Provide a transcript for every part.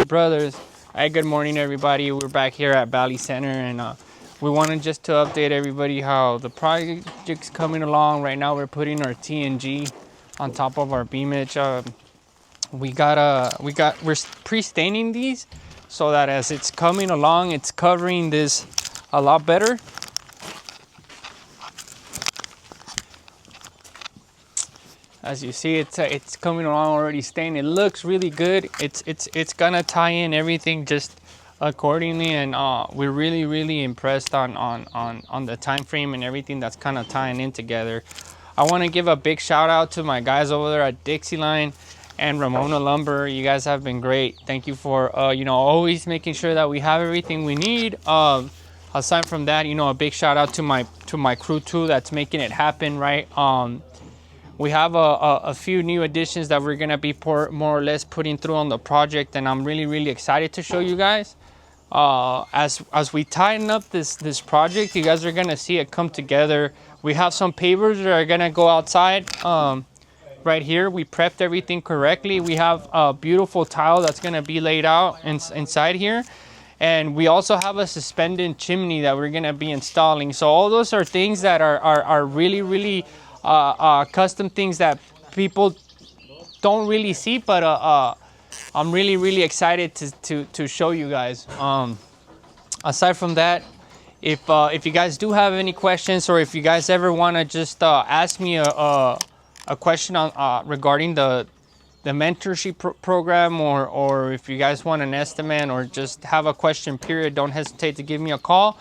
JT Brothers. Hey, good morning everybody. We're back here at Valley Center, and we wanted just to update everybody how the project's coming along. Right now we're putting our TNG on top of our beam edge. We're pre-staining these so that as it's coming along, it's covering this a lot better. As you see, it's coming along already stained. It looks really good. It's gonna tie in everything just accordingly, and we're really impressed on the time frame and everything that's kind of tying in together. I want to give a big shout out to my guys over there at Dixie Line and Ramona Lumber. You guys have been great. Thank you for always making sure that we have everything we need. Aside from that, a big shout out to my crew too that's making it happen, right? We have a few new additions that we're gonna be more or less putting through on the project, and I'm really excited to show you guys. As we tighten up this project, you guys are gonna see it come together. We have some pavers that are gonna go outside. Right here, we prepped everything correctly. We have a beautiful tile that's gonna be laid out inside here. And we also have a suspended chimney that we're gonna be installing. So all those are things that are really custom things that people don't really see, but I'm really excited to show you guys. Aside from that, if you guys do have any questions, or if you guys ever want to just ask me a question on regarding the mentorship program, or if you guys want an estimate or just have a question period, don't hesitate to give me a call.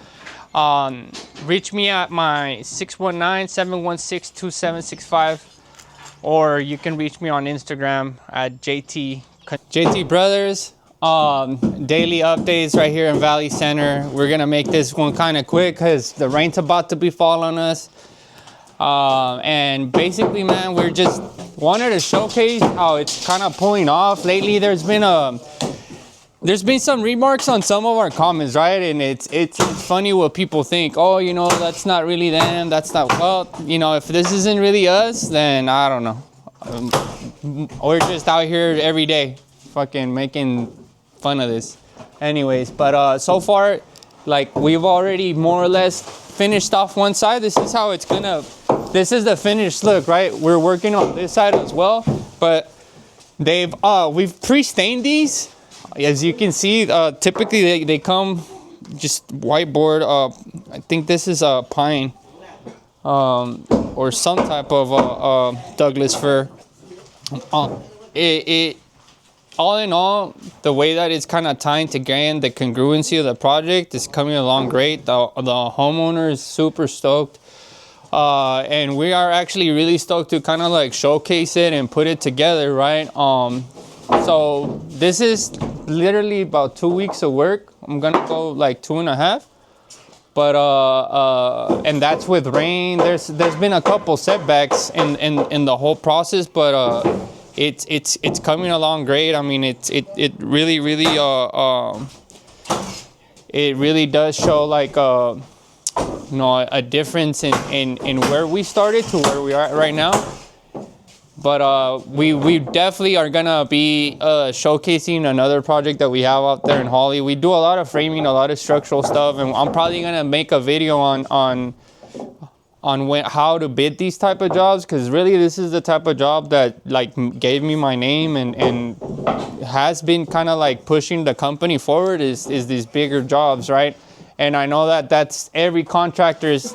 Reach me at my 619-716-2765, or you can reach me on Instagram at JT Brothers. Daily updates right here in Valley Center. We're gonna make this one kind of quick because the rain's about to be falling on us. And basically, man, we're just wanted to showcase how it's kind of pulling off. Lately, there's been some remarks on some of our comments, right? And it's funny what people think. Oh, that's not really them. That's not, well, if this isn't really us, then I don't know. We're just out here every day fucking making fun of this. Anyways, but so far, like, we've already more or less finished off one side. This is how it's this is the finished look, right? We're working on this side as well, but we've pre-stained these. As you can see, typically they come just whiteboard. I think this is a pine or some type of Douglas fir. All in all, the way that it's kind of tying together, the congruency of the project is coming along great. The homeowner is super stoked. And we are actually really stoked to kind of like showcase it and put it together, right? So this is literally about 2 weeks of work. I'm gonna go like 2.5, but and that's with rain. There's been a couple setbacks in the whole process, but it's coming along great. I mean, it really it really does show like a difference in where we started to where we are at right now. But we definitely are gonna be showcasing another project that we have out there in Holly. We do a lot of framing, a lot of structural stuff, and I'm probably gonna make a video on how to bid these type of jobs, because really this is the type of job that like gave me my name and has been kind of like pushing the company forward is these bigger jobs, right? And I know that's every contractor's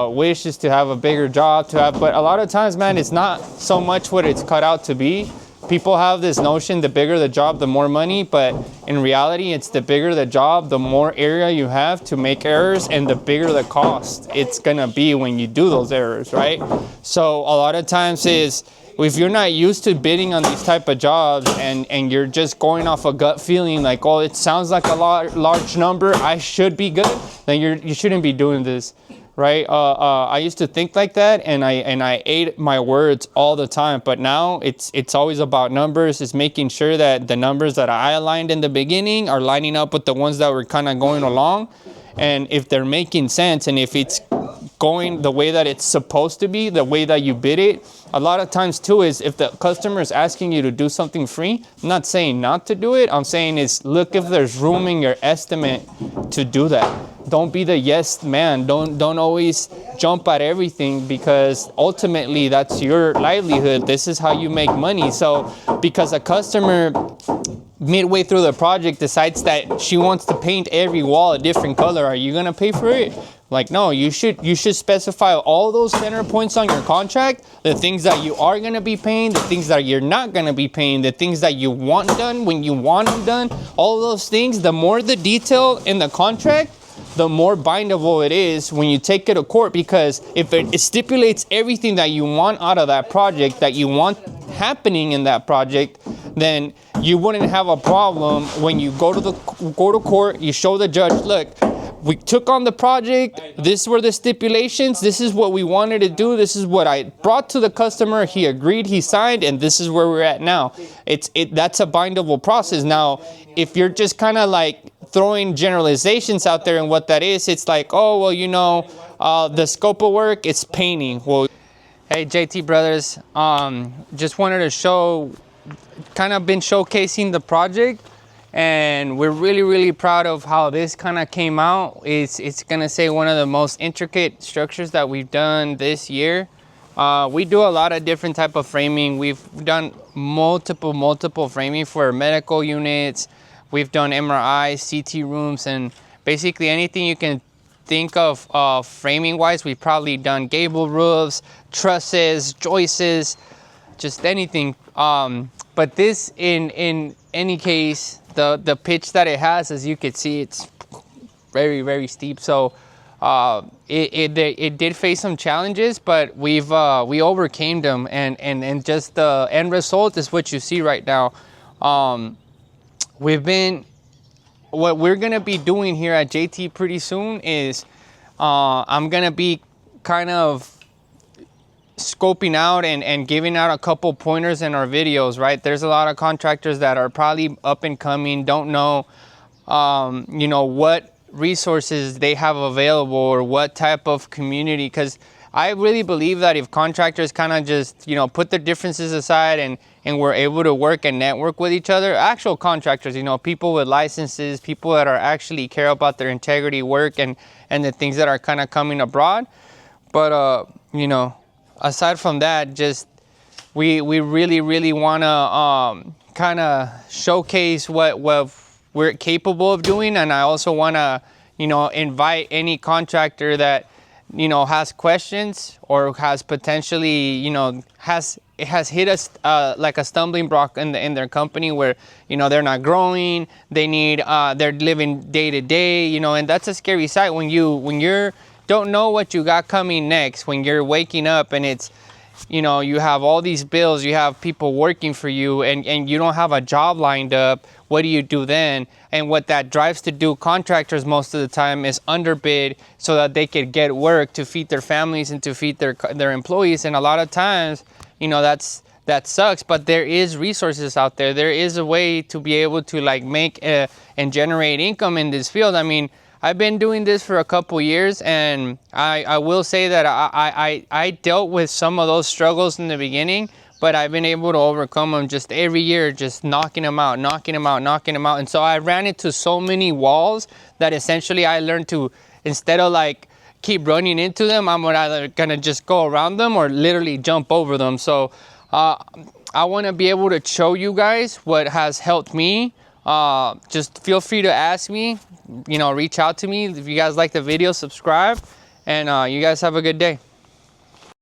wish is to have a bigger job, but a lot of times, man, it's not so much what it's cut out to be. People have this notion, the bigger the job, the more money, but in reality, it's the bigger the job, the more area you have to make errors, and the bigger the cost it's gonna be when you do those errors, right? So a lot of times is, if you're not used to bidding on these type of jobs and you're just going off a gut feeling like, oh, it sounds like a large number, I should be good, then you shouldn't be doing this. Right? I used to think like that, and I ate my words all the time. But now it's always about numbers. It's making sure that the numbers that I aligned in the beginning are lining up with the ones that were kind of going along, and if they're making sense, and if it's going the way that it's supposed to be, the way that you bid it. A lot of times too is if the customer is asking you to do something free, I'm not saying not to do it. I'm saying is look if there's room in your estimate to do that. Don't be the yes man. Don't always jump at everything, because ultimately that's your livelihood. This is how you make money. So because a customer midway through the project decides that she wants to paint every wall a different color, are you gonna pay for it? Like, no, you should specify all those center points on your contract, the things that you are gonna be paying, the things that you're not gonna be paying, the things that you want done when you want them done, all those things. The more the detail in the contract, the more bindable it is when you take it to court, because if it stipulates everything that you want out of that project, that you want happening in that project, then you wouldn't have a problem when you go to court, you show the judge, look, we took on the project, this were the stipulations, this is what we wanted to do, this is what I brought to the customer, he agreed, he signed, and this is where we're at now. That's a bindable process. Now, if you're just kind of like throwing generalizations out there and what that is, it's like, oh, well, you know, the scope of work, it's painting. Well, hey, JT Brothers, just wanted to show, kind of been showcasing the project, and we're really proud of how this kind of came out. It's gonna say one of the most intricate structures that we've done this year. We do a lot of different type of framing. We've done multiple framing for medical units. We've done MRIs, CT rooms, and basically anything you can think of framing wise. We've probably done gable roofs, trusses, joists, just anything. But this, in any case, the pitch that it has, as you can see, it's very steep. So it did face some challenges, but we overcame them, and just the end result is what you see right now. What we're gonna be doing here at JT pretty soon is I'm gonna be kind of scoping out and giving out a couple pointers in our videos, right? There's a lot of contractors that are probably up and coming, don't know you know, what resources they have available or what type of community, because I really believe that if contractors kind of just, you know, put their differences aside and we're able to work and network with each other, actual contractors, you know, people with licenses, people that are actually care about their integrity work and the things that are kind of coming abroad. But you know, aside from that, just we really want to kind of showcase what we're capable of doing. And I also want to, you know, invite any contractor that, you know, has questions or has potentially, you know, has hit us like a stumbling block in their company where, you know, they're not growing, they need they're living day to day, you know, and that's a scary sight when you're don't know what you got coming next, when you're waking up and it's, you know, you have all these bills, you have people working for you, and you don't have a job lined up. What do you do then? And what that drives to do contractors most of the time is underbid so that they could get work to feed their families and to feed their employees. And a lot of times, you know, that sucks, but there is resources out there. There is a way to be able to like make and generate income in this field. I mean, I've been doing this for a couple years, and I will say that I dealt with some of those struggles in the beginning, but I've been able to overcome them just every year, just knocking them out. And so I ran into so many walls that essentially I learned to, instead of like keep running into them, I'm either gonna just go around them or literally jump over them. So I want to be able to show you guys what has helped me. Just feel free to ask me, you know, reach out to me. If you guys like the video, subscribe, and you guys have a good day.